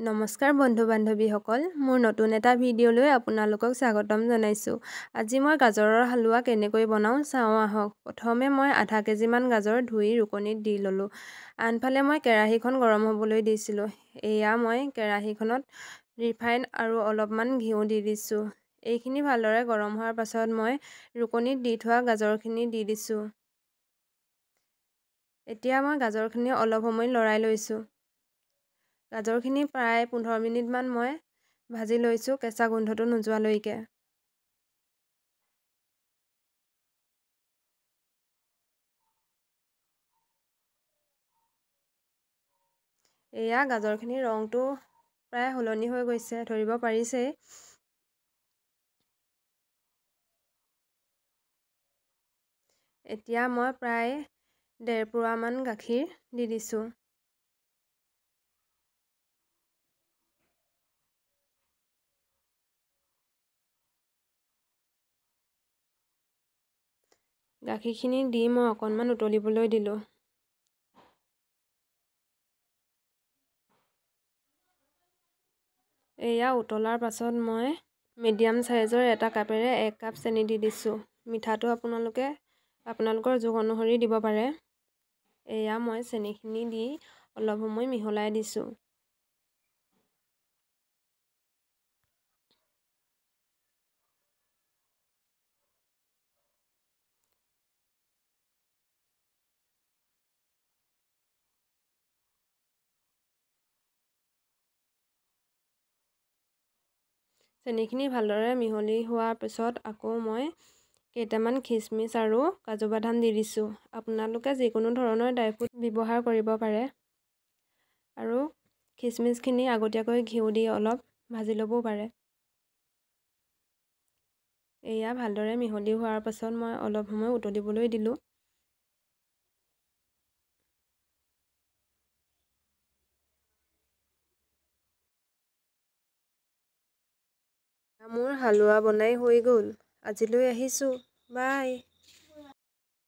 নমস্কাৰ বন্ধু বান্ধৱীসকল, মোৰ নতুন এটা ভিডিঅ'লৈ আপোনালোকক স্বাগতম জনাইছোঁ। আজি মই গাজৰৰ হালোৱা কেনেকৈ বনাওঁ চাওঁ আহক। প্ৰথমে মই আধা কেজিমান গাজৰ ধুই ৰুকনিত দি ল'লোঁ। আনফালে মই কেৰাহীখন গৰম হ'বলৈ দিছিলোঁ। এয়া মই কেৰাহীখনত ৰিফাইন আৰু অলপমান ঘিউ দি দিছোঁ। এইখিনি ভালদৰে গৰম হোৱাৰ পাছত মই ৰুকনিত দি থোৱা গাজৰখিনি দি দিছোঁ। এতিয়া মই গাজৰখিনি অলপ সময় লৰাই লৈছোঁ। গাজৰখিনি প্ৰায় 15 মিনিটমান মই ভাজি লৈছোঁ কেঁচা গোন্ধটো নোযোৱালৈকে। এয়া গাজৰখিনিৰ ৰংটো প্ৰায় সলনি হৈ গৈছে, ধৰিব পাৰিছেই। এতিয়া মই প্ৰায় 1.5 পোৱামান গাখীৰ দি দিছোঁ। গাখীৰখিনি দি মই অকণমান উতলিবলৈ দিলোঁ। এয়া উতলাৰ পাছত মই মিডিয়াম চাইজৰ এটা কাপেৰে 1 কাপ চেনি দি দিছোঁ। মিঠাটো আপোনালোকৰ জোখ অনুসৰি দিব পাৰে। এয়া মই চেনিখিনি দি অলপ সময় মিহলাই দিছোঁ। চেনিখিনি ভালদৰে মিহলি হোৱাৰ পিছত আকৌ মই কেইটামান খিচমিচ আৰু কাজু বাদাম দি দিছোঁ। আপোনালোকে যিকোনো ধৰণৰ ড্ৰাই ফ্ৰুট ব্যৱহাৰ কৰিব পাৰে। আৰু খিচমিচখিনি আগতীয়াকৈ ঘিউ দি অলপ ভাজি ল'বও পাৰে। এয়া ভালদৰে মিহলি হোৱাৰ পাছত মই অলপ সময় উতলিবলৈ দিলোঁ। মোৰ হালোৱা বনাই হৈ গ'ল। আজিলৈ আহিছোঁ। বাই।